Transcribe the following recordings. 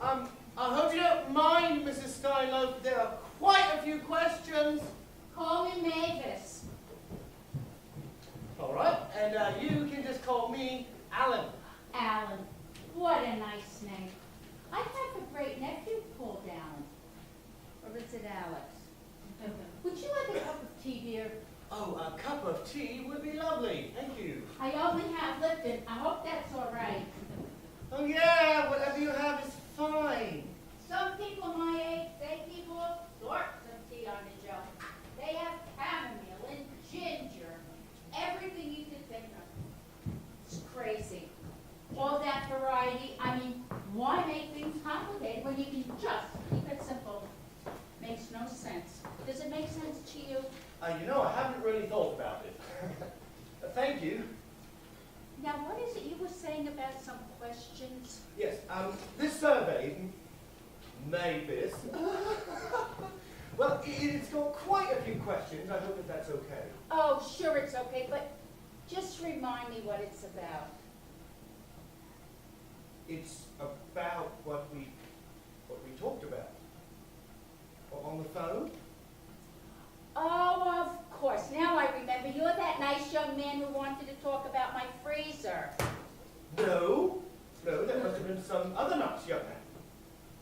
I hope you don't mind, Mrs. Steinloaf. There are quite a few questions. Call me Mavis. All right, and you can just call me Alan. Alan. What a nice name. I have a great nephew called Alan. Or is it Alex? Would you like a cup of tea, dear? Oh, a cup of tea would be lovely. Thank you. I only have Lipton. I hope that's all right. Oh, yeah, whatever you have is fine. Some people my age, they keep all sorts of tea on the shelf. They have chamomile and ginger, everything you could think of. It's crazy. All that variety, I mean, why make things complicated when you can just keep it simple? Makes no sense. Does it make sense to you? You know, I haven't really thought about it. Thank you. Now, what is it you were saying about some questions? Yes, this survey, Mavis, well, it's got quite a few questions. I hope that that's okay. Oh, sure it's okay, but just remind me what it's about. It's about what we talked about. On the phone? Oh, of course. Now I remember. You're that nice young man who wanted to talk about my freezer. No, that must have been some other nice young man.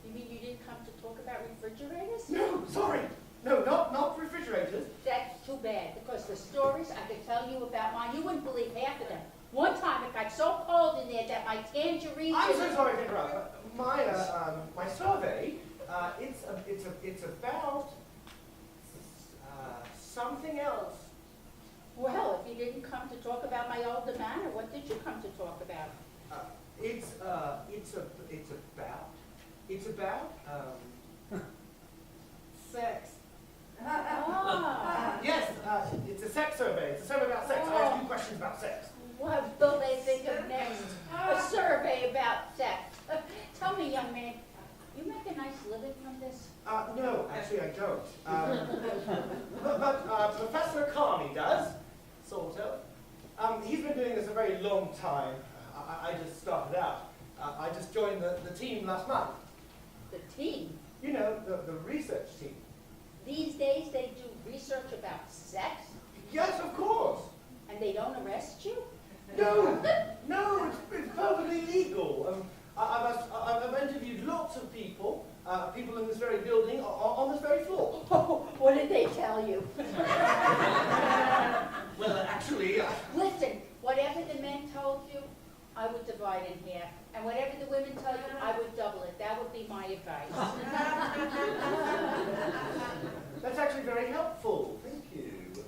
You mean you didn't come to talk about refrigerators? No, sorry. No, not refrigerators. That's too bad, because the stories I could tell you about mine, you wouldn't believe half of them. One time it got so cold in there that my tangerines... I'm so sorry to interrupt. My survey, it's about something else. Well, if you didn't come to talk about my older manor, what did you come to talk about? It's about sex. Ah. Yes, it's a sex survey. It's a survey about sex. I ask you questions about sex. What will they think of next? A survey about sex. Tell me, young man, you make a nice living from this? No, actually I don't. But Professor Carney does, sort of. He's been doing this a very long time. I just started out. I just joined the team last month. The team? You know, the research team. These days they do research about sex? Yes, of course. And they don't arrest you? No, it's perfectly legal. I've interviewed lots of people, people in this very building, on this very floor. Oh, what did they tell you? Well, actually... Listen, whatever the men told you, I would divide in half. And whatever the women tell you, I would double it. That would be my advice. That's actually very helpful. Thank you.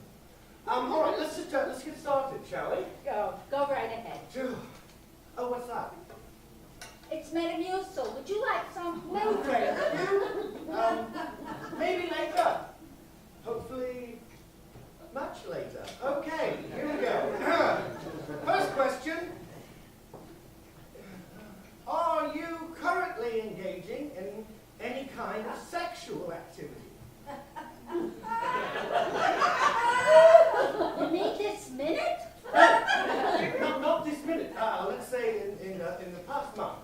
All right, let's get started, shall we? Go right ahead. Oh, what's that? It's Metamucil. Would you like some? No, thank you. Maybe later. Hopefully, much later. Okay, here we go. First question. Are you currently engaging in any kind of sexual activity? You mean this minute? Not this minute. Let's say in the past month.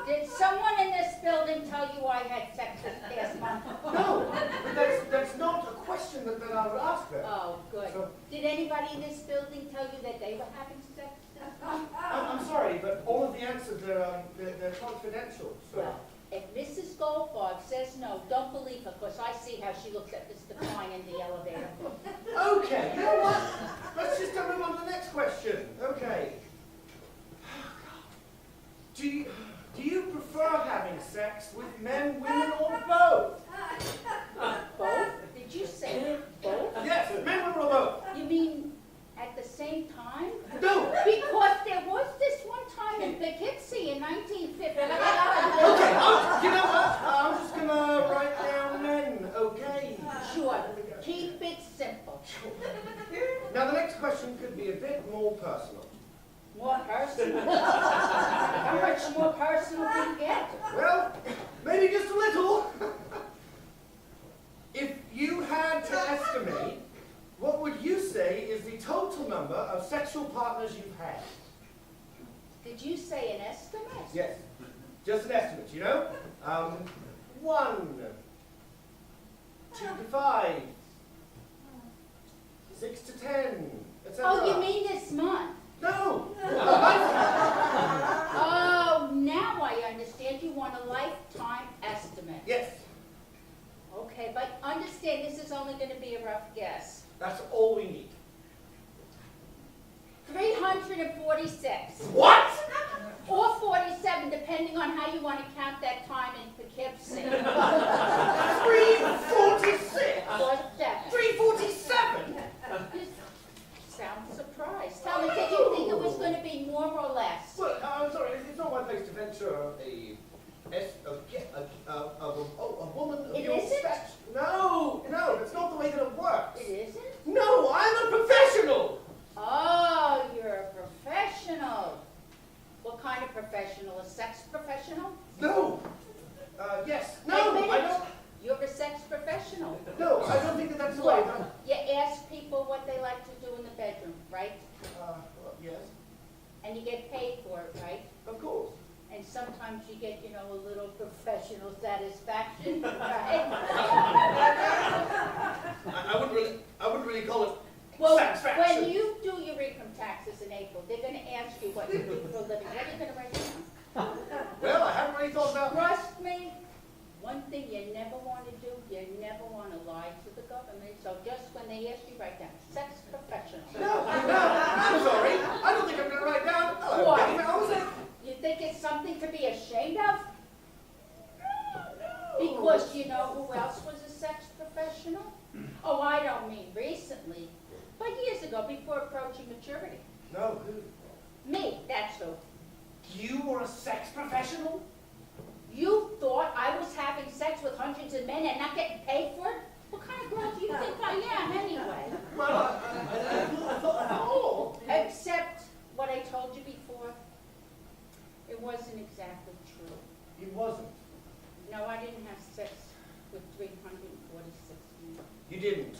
Did someone in this building tell you I had sex this past month? No, but that's not a question that I would ask them. Oh, good. So, did anybody in this building tell you that they were having sex this month? I'm sorry, but all of the answers they're confidential. So. Well, if Mrs. Goldfarb says no, don't believe her, because I see how she looks at Mr. Klein in the elevator. Okay, you know what? Let's just move on to the next question. Okay. Do you prefer having sex with men, women, or both? Both? Did you say both? Yes, men, women, or both. You mean at the same time? No. Because there was this one time in Poughkeepsie in 1950. Okay, you know what? I'm just going to write down men, okay? Sure. Keep it simple. Now, the next question could be a bit more personal. More personal? How much more personal can you get? Well, maybe just a little. If you had to estimate, what would you say is the total number of sexual partners you've had? Did you say an estimate? Yes, just an estimate, you know? 1, 2 to 5, 6 to 10, etc. Oh, you mean this month? No! Oh, now I understand. You want a lifetime estimate. Yes, Okay, but understand this is only going to be a rough guess. that's all we need. 346. What? Or 47, depending on how you want to count that time in Poughkeepsie. 346! Or 7. 347! You sound surprised. Tell me, did you think it was going to be more or less? Well, I'm sorry, it's not my place to venture a woman of It your isn't? stature. No, that's not the way that it works. It isn't? No, I'm a professional! Oh, you're a professional. What kind of professional? A sex professional? No! Yes. No, Admit I it. don't. You're a sex professional. No, I don't think that that's the way. Look, you ask people what they like to do in the bedroom, right? Well, yes, And you get paid for it, right? of course. And sometimes you get, a little professional satisfaction, right? I wouldn't really call it Well, satisfaction. when you do your income taxes in April, they're going to ask you what you do for a living. What are you going to write down? Well, I haven't really thought about. Trust me, one thing you never want to do, you never want to lie to the government. So just when they ask you, write down sex professional. No, I'm sorry. I don't think I'm going to write down. Hello, Why? Betty Mouse. You think it's something to be ashamed of? Because you know who else was a sex professional? Oh, I don't mean recently, but years ago, before approaching maturity. No, who? Me, that's who. You were a sex professional? You thought I was having sex with hundreds of men and not getting paid for it? What kind of girl do you think I am anyway? Well, I thought, oh. Except what I told you before, it wasn't exactly true. It wasn't. No, I didn't have sex with 346 men. You didn't.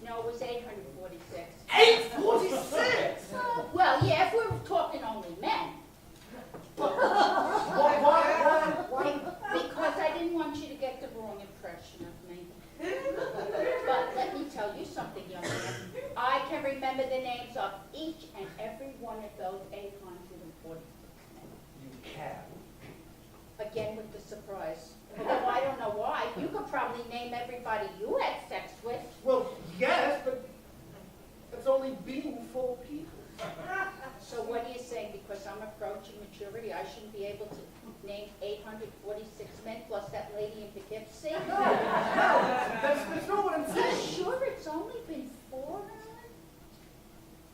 No, it was 846. 846! Well, yeah, if we were talking only men. Why? Because I didn't want you to get the wrong impression of me. But let me tell you something, young man. I can remember the names of each and every one of those 846 men. You can. Again with the surprise. Although I don't know why. You could probably name everybody you had sex with. Well, yes, but it's only been 4 people. So what are you saying? Because I'm approaching maturity, I shouldn't be able to name 846 men plus that lady in Poughkeepsie? No, that's not what I'm You saying. sure it's only been 4, Alan?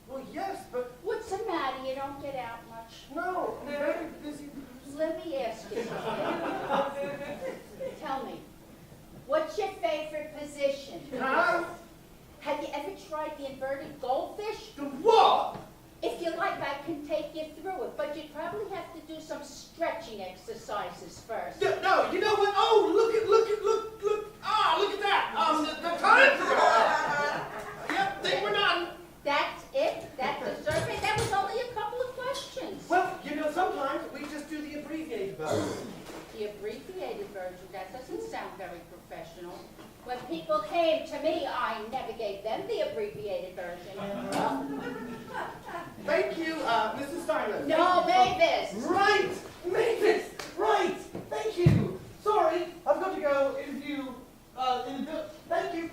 Well, yes, but What's the matter? You don't get out much. no, I'm very busy. Let me ask you something. Tell me, what's your favorite position? Huh? Have you ever tried the inverted goldfish? The what? If you like, I can take you through it, but you'd probably have to do some stretching exercises first. No, you know what? Oh, look at that. The time's up. Yep, think we're done. That's it? That's the survey? That was only a couple of questions. Well, sometimes we just do the abbreviated version. The abbreviated version, that doesn't sound very professional. When people came to me, I never gave them the abbreviated version. Thank you, Mrs. Steiner. No, Mavis. Right, Mavis. Right. Thank you. Sorry, I've got to go into thank you.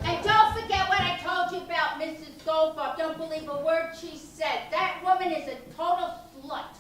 And don't forget what I told you about Mrs. Goldfarb. Don't believe a word she said. That woman is a total slut.